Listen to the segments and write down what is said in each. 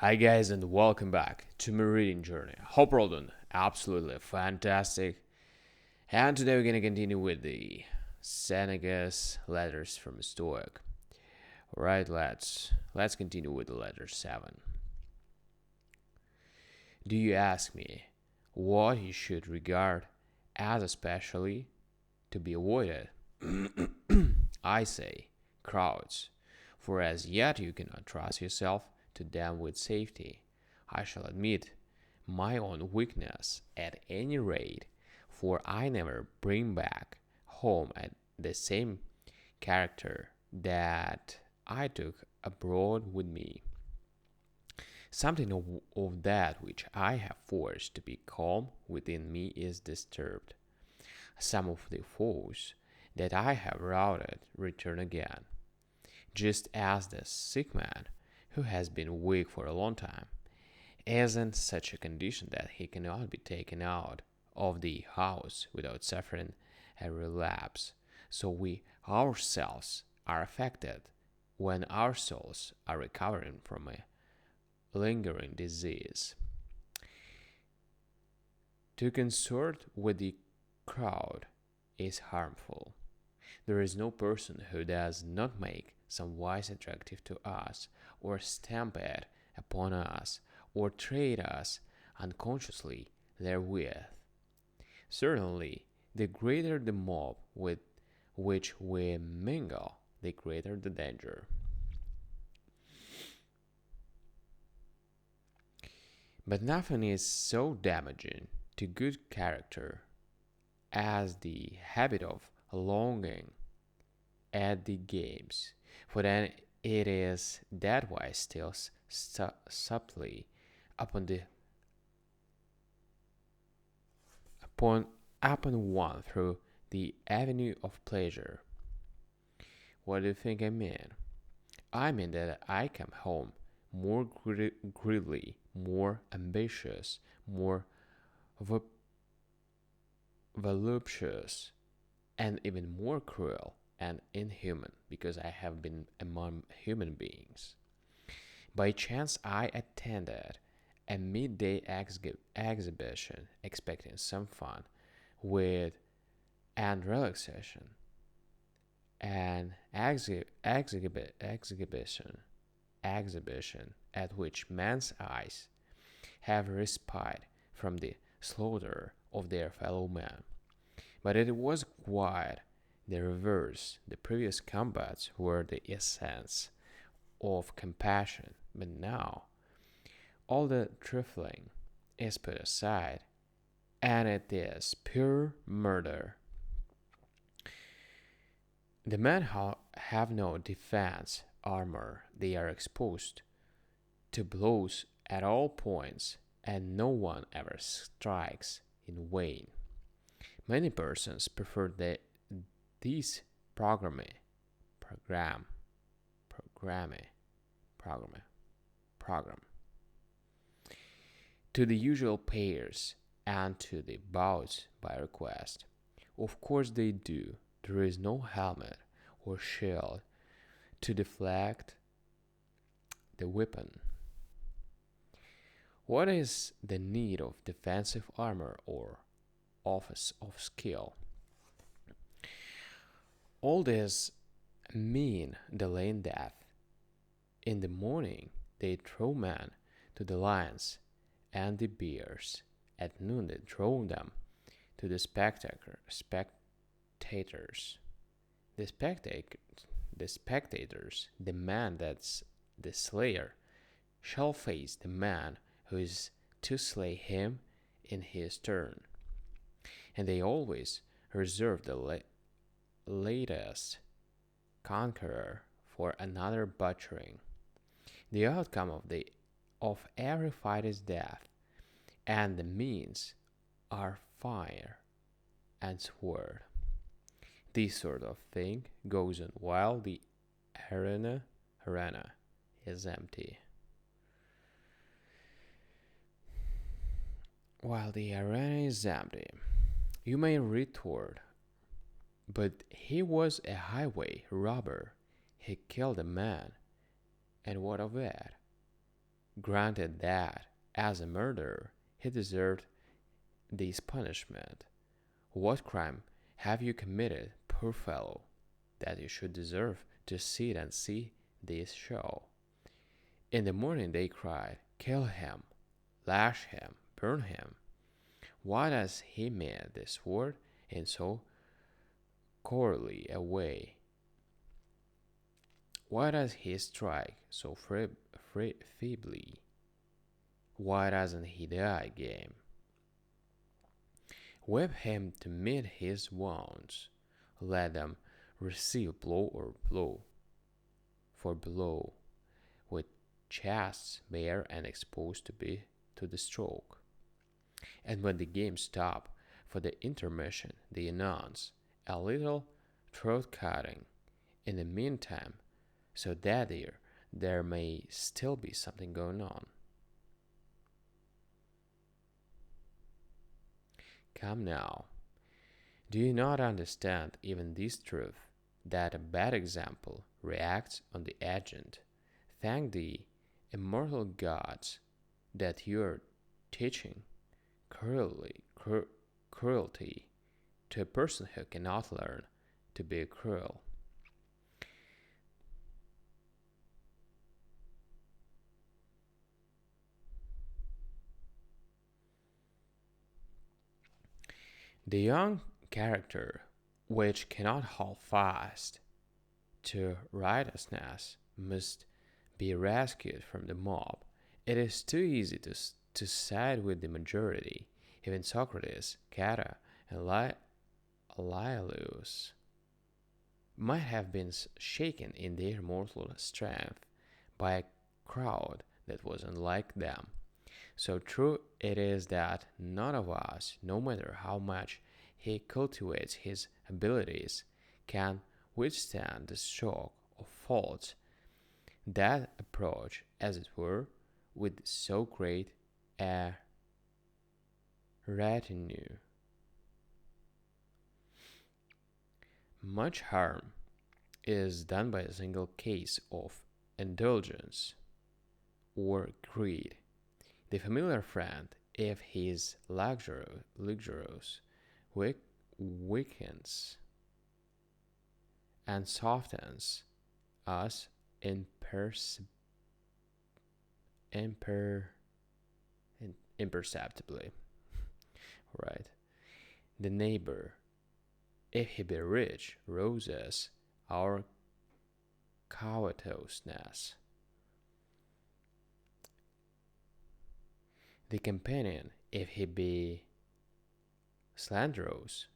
Hi guys and welcome back to my reading journey. Hope you're all doing absolutely fantastic. And today we're gonna continue with the Seneca's letters from Stoic. Alright, let's continue with the letter 7. Do you ask me what you should regard as especially to be avoided? I say crowds, for as yet you cannot trust yourself to them with safety. I shall admit my own weakness at any rate, for I never bring back home at the same character that I took abroad with me. Something of that which I have forced to be calm within me is disturbed. Some of the foes that I have routed return again, just as the sick man who has been weak for a long time is in such a condition that he cannot be taken out of the house without suffering a relapse. So we ourselves are affected when our souls are recovering from a lingering disease. To consort with the crowd is harmful. There is no person who does not make some vice attractive to us, or stamp it upon us, or trade us unconsciously therewith. Certainly, the greater the mob with which we mingle, the greater the danger. But nothing is so damaging to good character as the habit of longing at the games, for then it is that wise still subtly upon the upon upon one through the avenue of pleasure. What do you think I mean? I mean that I come home more greedily, more ambitious, more voluptuous, and even more cruel and inhuman because I have been among human beings. By chance, I attended a midday exhibition expecting some fun with and relaxation. An exhibition at which men's eyes have respite from the slaughter of their fellow men. But it was quite the reverse. The previous combats were the essence of compassion, but now all the trifling is put aside, and it is pure murder. The men have no defense armor, they are exposed to blows at all points, and no one ever strikes in vain. Many persons prefer these program, programme, program to the usual pairs and to the bouts by request. Of course they do. There is no helmet or shield to deflect the weapon. What is the need of defensive armor or office of skill? All this mean delaying death. In the morning they throw men to the lions and the bears. At noon they throw them to the spectators. The spectators demand that the slayer shall face the man who is to slay him in his turn, and they always reserve the latest conqueror for another butchering. The outcome of every fight is death, and the means are fire and sword. This sort of thing goes on while the arena is empty. While the arena is empty, you may retort, but he was a highway robber. He killed a man, and what of that? granted that, as a murderer, he deserved this punishment. What crime have you committed, poor fellow, that you should deserve to sit and see this show? In the morning they cried, kill him, lash him, burn him. Why does he mean the sword in so cowardly a way? Why does he strike so feebly? Why doesn't he die game? Whip him to meet his wounds. Let them receive blow or blow for blow, with chests bare and exposed to be to the stroke. And when the game stopped for the intermission, they announce a little throat cutting in the meantime, so that there may still be something going on. Come now, do you not understand even this truth, that a bad example reacts on the agent? Thank the immortal gods that you are teaching cruelty to a person who cannot learn to be cruel. The young character, which cannot hold fast to righteousness, must be rescued from the mob. It is too easy to side with the majority. Even Socrates, Cato, and Lucilius might have been shaken in their mortal strength by a crowd that was unlike them. So true it is that none of us, no matter how much he cultivates his abilities, can withstand the shock of faults that approach, as it were, with so great a retinue. Much harm is done by a single case of indulgence or greed. The familiar friend, if he is luxurious, weakens and softens us imperceptibly. Right? The neighbor, if he be rich, rouses our covetousness. The companion, if he be slanderous,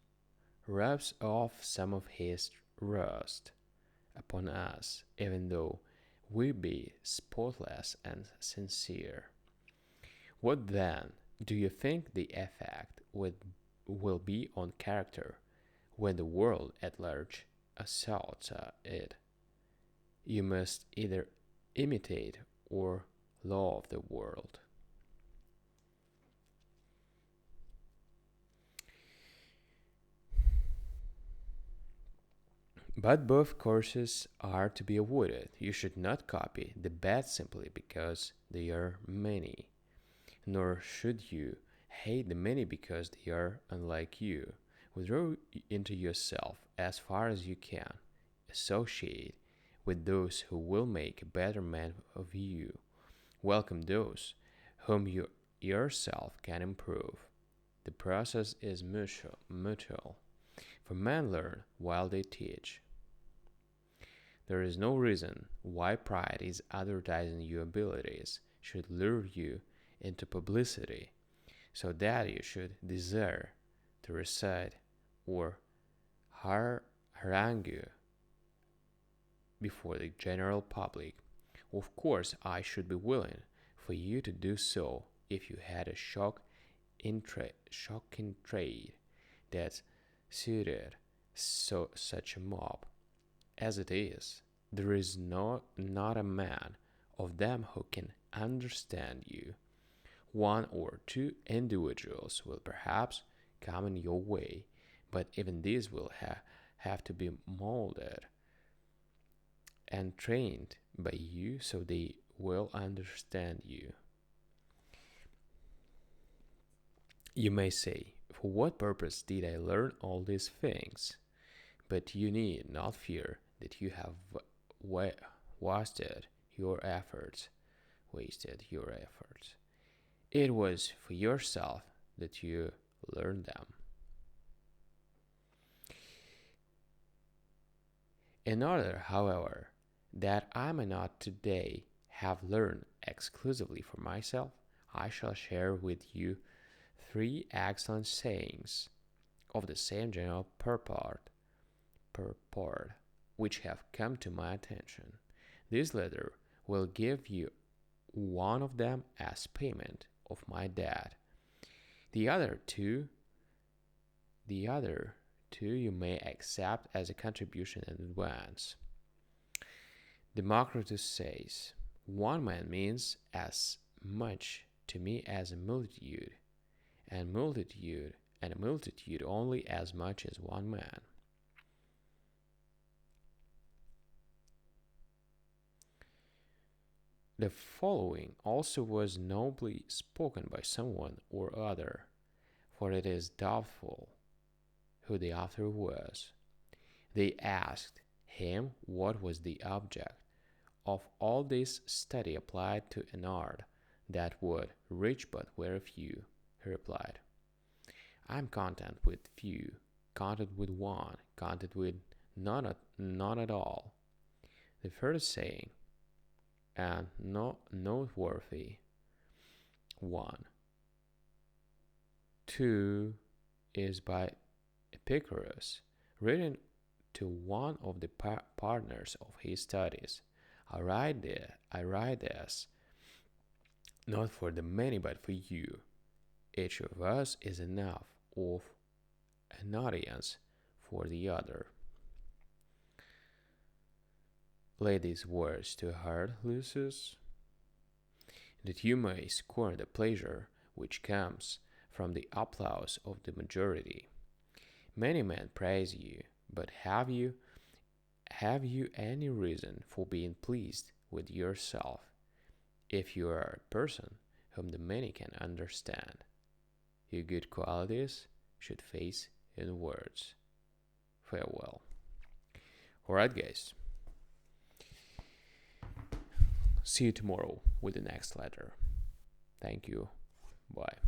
rubs off some of his rust upon us, even though we be spotless and sincere. What then do you think the effect will be on character when the world at large assaults it? You must either imitate or love the world. But both courses are to be avoided. You should not copy the bad simply because they are many, nor should you hate the many because they are unlike you. Withdraw into yourself as far as you can. Associate with those who will make a better man of you. Welcome those whom you yourself can improve. The process is mutual, for men learn while they teach. There is no reason why pride is advertising your abilities should lure you into publicity, so that you should desire to recite or harangue before the general public. Of course, I should be willing for you to do so if you had a shocking trade that suited such a mob. As it is, there is not a man of them who can understand you. One or two individuals will perhaps come in your way, but even these will have to be molded and trained by you so they will understand you. You may say, for what purpose did I learn all these things? But you need not fear that you have wasted your efforts. Wasted your efforts. It was for yourself that you learned them. In order, however, that I may not today have learned exclusively for myself, I shall share with you 3 excellent sayings of the same general purport, which have come to my attention. This letter will give you one of them as payment of my debt. The other two you may accept as a contribution in advance. Democritus says, one man means as much to me as a multitude, and a multitude only as much as one man. The following also was nobly spoken by someone or other, for it is doubtful who the author was. They asked him what was the object of all this study applied to an art that would reach but very few. He replied, I am content with few, content with one, content with none at all. The first saying, and noteworthy one. 2 is by Epicurus, written to one of the partners of his studies. I write this not for the many but for you. Each of us is enough of an audience for the other. Lay these words to heart, Lucius, that you may scorn the pleasure which comes from the applause of the majority. Many men praise you, but have you any reason for being pleased with yourself, if you are a person whom the many can understand? Your good qualities should face in words. Farewell. Alright, guys. See you tomorrow with the next letter. Thank you. Bye.